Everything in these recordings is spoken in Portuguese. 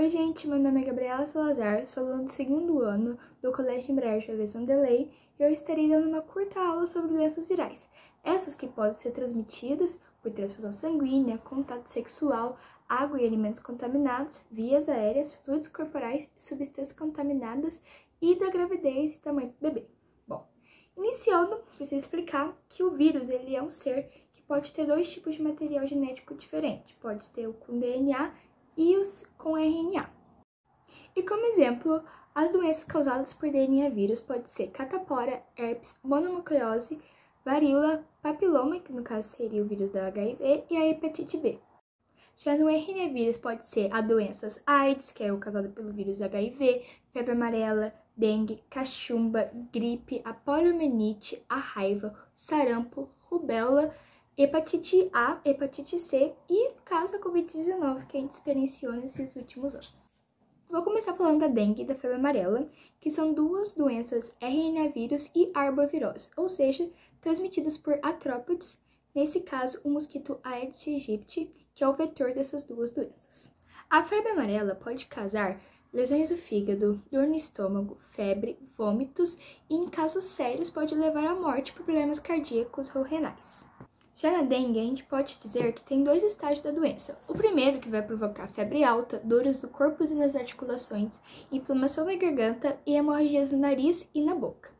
Oi gente, meu nome é Gabriela Salazar, sou aluna do segundo ano do Colégio Embraer Charles Vanderlei e eu estarei dando uma curta aula sobre doenças virais. Essas que podem ser transmitidas por transfusão sanguínea, contato sexual, água e alimentos contaminados, vias aéreas, fluidos corporais, substâncias contaminadas e da gravidez e da mãe do bebê. Bom, iniciando, preciso explicar que o vírus ele é um ser que pode ter dois tipos de material genético diferente. Pode ter o com DNA e os com RNA. E como exemplo, as doenças causadas por DNA vírus podem ser catapora, herpes, mononucleose, varíola, papiloma, que no caso seria o vírus da HIV, e a hepatite B. Já no RNA vírus pode ser a doenças AIDS, que é o causado pelo vírus HIV, febre amarela, dengue, cachumba, gripe, a poliomielite, a raiva, sarampo, rubéola, hepatite A, hepatite C e, no caso, a Covid-19 que a gente experienciou nesses últimos anos. Vou começar falando da dengue e da febre amarela, que são duas doenças RNA vírus e arbovirose, ou seja, transmitidas por artrópodes, nesse caso o mosquito Aedes aegypti, que é o vetor dessas duas doenças. A febre amarela pode causar lesões do fígado, dor no estômago, febre, vômitos e, em casos sérios, pode levar à morte por problemas cardíacos ou renais. Já na dengue, a gente pode dizer que tem dois estágios da doença. O primeiro, que vai provocar febre alta, dores do corpo e nas articulações, inflamação na garganta e hemorragias no nariz e na boca.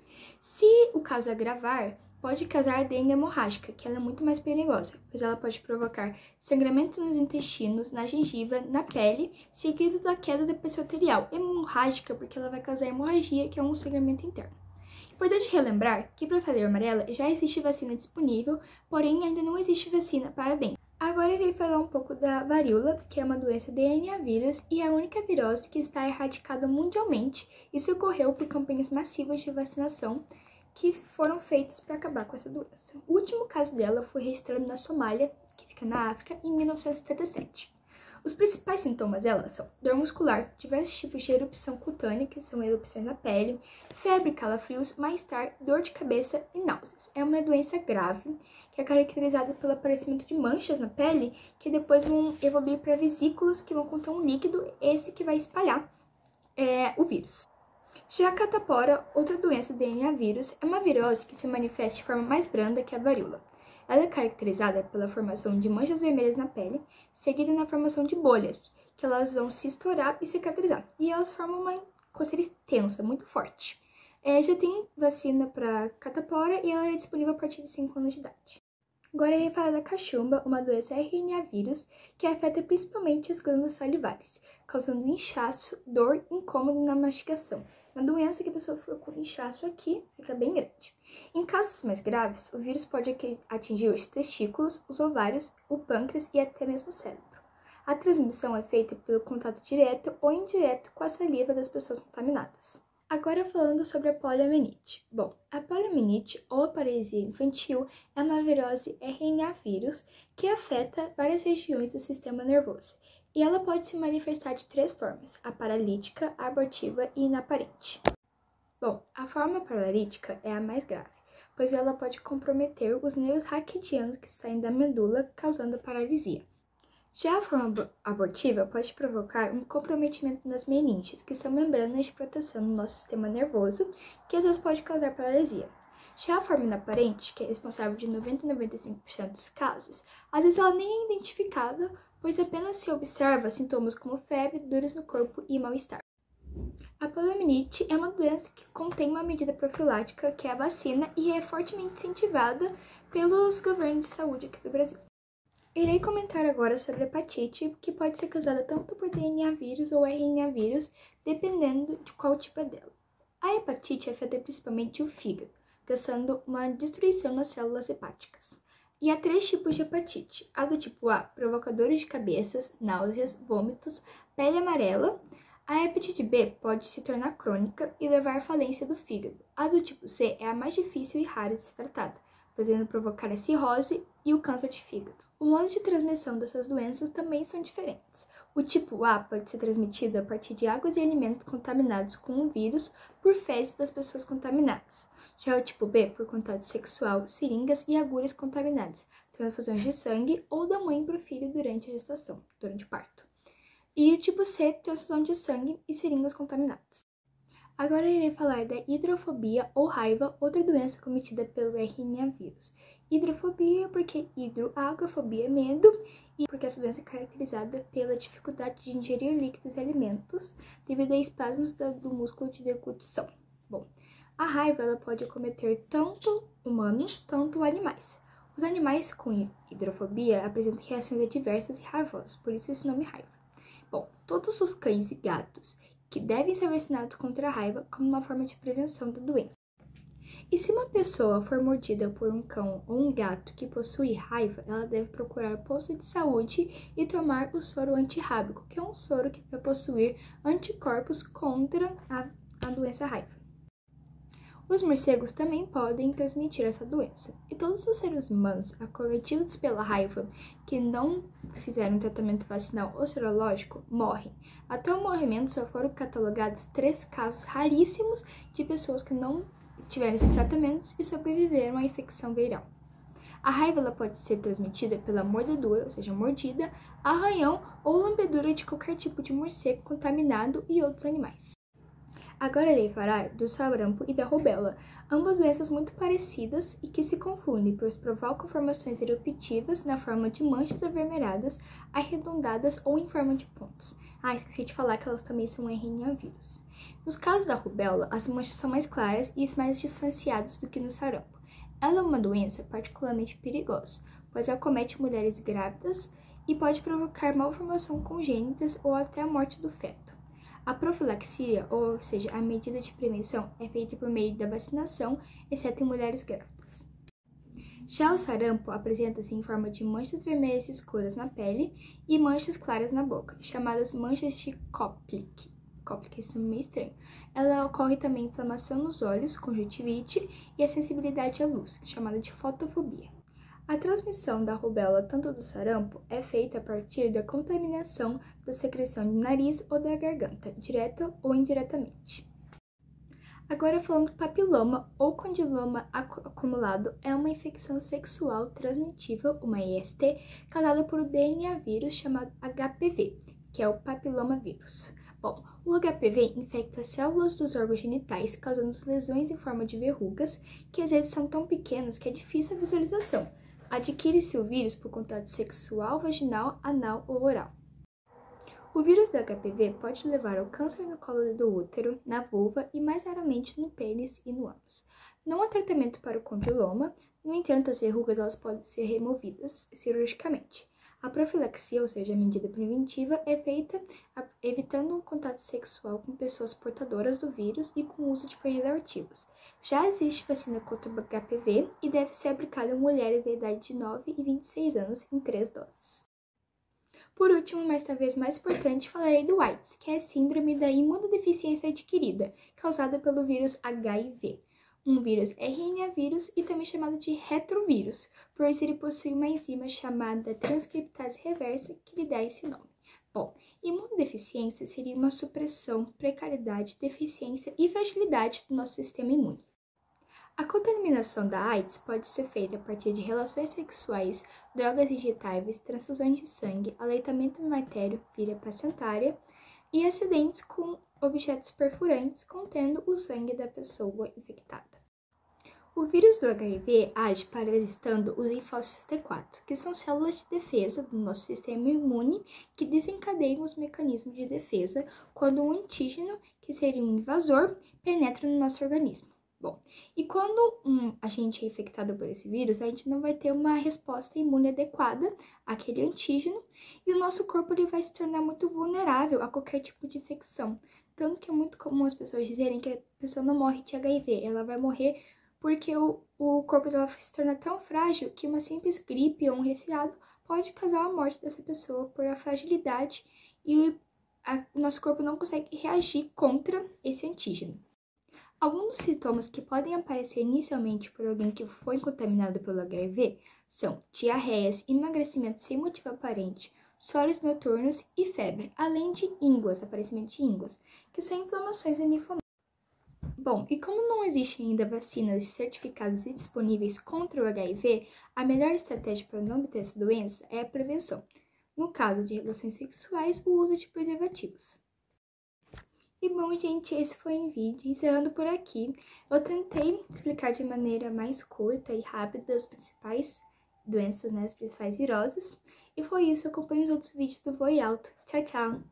Se o caso agravar, pode causar dengue hemorrágica, que ela é muito mais perigosa, pois ela pode provocar sangramento nos intestinos, na gengiva, na pele, seguido da queda da pressão arterial. Hemorrágica, porque ela vai causar hemorragia, que é um sangramento interno. Importante relembrar que para a febre amarela já existe vacina disponível, porém ainda não existe vacina para a dengue. Agora irei falar um pouco da varíola, que é uma doença DNA vírus e é a única virose que está erradicada mundialmente. Isso ocorreu por campanhas massivas de vacinação que foram feitas para acabar com essa doença. O último caso dela foi registrado na Somália, que fica na África, em 1977. Os principais sintomas dela são dor muscular, diversos tipos de erupção cutânea, que são erupções na pele, febre, calafrios, mal-estar, dor de cabeça e náuseas. É uma doença grave, que é caracterizada pelo aparecimento de manchas na pele, que depois vão evoluir para vesículas, que vão conter um líquido, esse que vai espalhar o vírus. Já a catapora, outra doença DNA vírus, é uma virose que se manifesta de forma mais branda que a varíola. Ela é caracterizada pela formação de manchas vermelhas na pele, seguida na formação de bolhas, que elas vão se estourar e cicatrizar. E elas formam uma coceira intensa, muito forte. Já tem vacina para catapora e ela é disponível a partir de 5 anos de idade. Agora eu irei falar da cachumba, uma doença RNA vírus que afeta principalmente as glândulas salivares, causando inchaço, dor e incômodo na mastigação. Uma doença que a pessoa fica com inchaço aqui, fica bem grande. Em casos mais graves, o vírus pode atingir os testículos, os ovários, o pâncreas e até mesmo o cérebro. A transmissão é feita pelo contato direto ou indireto com a saliva das pessoas contaminadas. Agora falando sobre a poliomielite. Bom, a poliomielite ou a paralisia infantil é uma virose RNA vírus que afeta várias regiões do sistema nervoso. E ela pode se manifestar de 3 formas: a paralítica, a abortiva e inaparente. Bom, a forma paralítica é a mais grave, pois ela pode comprometer os nervos raquidianos que saem da medula, causando paralisia. Já a forma abortiva pode provocar um comprometimento das meninges, que são membranas de proteção no nosso sistema nervoso, que às vezes pode causar paralisia. Já a forma inaparente, que é responsável de 90 a 95% dos casos, às vezes ela nem é identificada, pois apenas se observa sintomas como febre, dores no corpo e mal-estar. A poliomielite é uma doença que contém uma medida profilática, que é a vacina, e é fortemente incentivada pelos governos de saúde aqui do Brasil. Irei comentar agora sobre a hepatite, que pode ser causada tanto por DNA vírus ou RNA vírus, dependendo de qual tipo é dela. A hepatite afeta principalmente o fígado, causando uma destruição nas células hepáticas. E há 3 tipos de hepatite. A do tipo A, provocadora de cabeças, náuseas, vômitos, pele amarela. A hepatite B pode se tornar crônica e levar à falência do fígado. A do tipo C é a mais difícil e rara de ser tratada, podendo provocar a cirrose e o câncer de fígado. O modo de transmissão dessas doenças também são diferentes. O tipo A pode ser transmitido a partir de águas e alimentos contaminados com o vírus por fezes das pessoas contaminadas. Já o tipo B por contato sexual, seringas e agulhas contaminadas, transfusões de sangue ou da mãe para o filho durante a gestação, durante o parto. E o tipo C, transfusão de sangue e seringas contaminadas. Agora eu irei falar da hidrofobia ou raiva, outra doença cometida pelo RNA vírus. Hidrofobia porque hidro, água, fobia, medo, e porque essa doença é caracterizada pela dificuldade de ingerir líquidos e alimentos devido a espasmos do músculo de deglutição. Bom, a raiva ela pode acometer tanto humanos, tanto animais. Os animais com hidrofobia apresentam reações adversas e raivosas, por isso esse nome raiva. Bom, todos os cães e gatos que devem ser vacinados contra a raiva como uma forma de prevenção da doença. E se uma pessoa for mordida por um cão ou um gato que possui raiva, ela deve procurar posto de saúde e tomar o soro antirrábico, que é um soro que vai possuir anticorpos contra a doença raiva. Os morcegos também podem transmitir essa doença. E todos os seres humanos acometidos pela raiva que não fizeram tratamento vacinal ou serológico morrem. Até o morrimento só foram catalogados 3 casos raríssimos de pessoas que não tiveram esses tratamentos e sobreviveram à infecção viral. A raiva ela pode ser transmitida pela mordedura, ou seja, mordida, arranhão ou lambedura de qualquer tipo de morcego contaminado e outros animais. Agora irei falar do sarampo e da rubéola, ambas doenças muito parecidas e que se confundem, pois provocam formações eruptivas na forma de manchas avermelhadas, arredondadas ou em forma de pontos. Esqueci de falar que elas também são RNA vírus. Nos casos da rubéola, as manchas são mais claras e mais distanciadas do que no sarampo. Ela é uma doença particularmente perigosa, pois acomete mulheres grávidas e pode provocar malformação congênitas ou até a morte do feto. A profilaxia, ou seja, a medida de prevenção, é feita por meio da vacinação, exceto em mulheres grávidas. Já o sarampo apresenta-se em forma de manchas vermelhas escuras na pele e manchas claras na boca, chamadas manchas de Koplik. Koplik, esse nome é meio estranho. Ela ocorre também inflamação nos olhos, conjuntivite e a sensibilidade à luz, chamada de fotofobia. A transmissão da rubéola, tanto do sarampo, é feita a partir da contaminação da secreção do nariz ou da garganta, direta ou indiretamente. Agora falando do papiloma ou condiloma acumulado, é uma infecção sexual transmitível, uma IST, causada por um DNA vírus chamado HPV, que é o papilomavírus. Bom, o HPV infecta as células dos órgãos genitais, causando lesões em forma de verrugas, que às vezes são tão pequenas que é difícil a visualização. Adquire-se o vírus por contato sexual, vaginal, anal ou oral. O vírus do HPV pode levar ao câncer no colo do útero, na vulva e mais raramente no pênis e no ânus. Não há tratamento para o condiloma, no entanto, as verrugas elas podem ser removidas cirurgicamente. A profilaxia, ou seja, a medida preventiva, é feita evitando o contato sexual com pessoas portadoras do vírus e com o uso de preservativos. Já existe vacina contra o HPV e deve ser aplicada em mulheres da idade de 9 e 26 anos em 3 doses. Por último, mas talvez mais importante, falarei do AIDS, que é a síndrome da imunodeficiência adquirida, causada pelo vírus HIV. Um vírus RNA vírus e também chamado de retrovírus, pois ele possui uma enzima chamada transcriptase reversa que lhe dá esse nome. Bom, imunodeficiência seria uma supressão, precariedade, deficiência e fragilidade do nosso sistema imune. A contaminação da AIDS pode ser feita a partir de relações sexuais, drogas injetáveis, transfusões de sangue, aleitamento no artério, via placentária e acidentes com objetos perfurantes contendo o sangue da pessoa infectada. O vírus do HIV age parasitando os linfócitos T4, que são células de defesa do nosso sistema imune que desencadeiam os mecanismos de defesa quando um antígeno, que seria um invasor, penetra no nosso organismo. Bom, e quando um agente é infectado por esse vírus, a gente não vai ter uma resposta imune adequada àquele antígeno e o nosso corpo ele vai se tornar muito vulnerável a qualquer tipo de infecção. Tanto que é muito comum as pessoas dizerem que a pessoa não morre de HIV, ela vai morrer porque o corpo dela se torna tão frágil que uma simples gripe ou um resfriado pode causar a morte dessa pessoa por a fragilidade e o nosso corpo não consegue reagir contra esse antígeno. Alguns dos sintomas que podem aparecer inicialmente por alguém que foi contaminado pelo HIV são diarreias, emagrecimento sem motivo aparente, soros noturnos e febre, além de ínguas, aparecimento de ínguas, que são inflamações do linfonodo. Bom, e como não existem ainda vacinas certificadas e disponíveis contra o HIV, a melhor estratégia para não obter essa doença é a prevenção. no caso de relações sexuais, o uso de preservativos. E bom, gente, esse foi o vídeo. Encerrando por aqui, eu tentei explicar de maneira mais curta e rápida as principais doenças, né, as principais viroses. E foi isso, acompanhe os outros vídeos do Voe Alto. Tchau, tchau!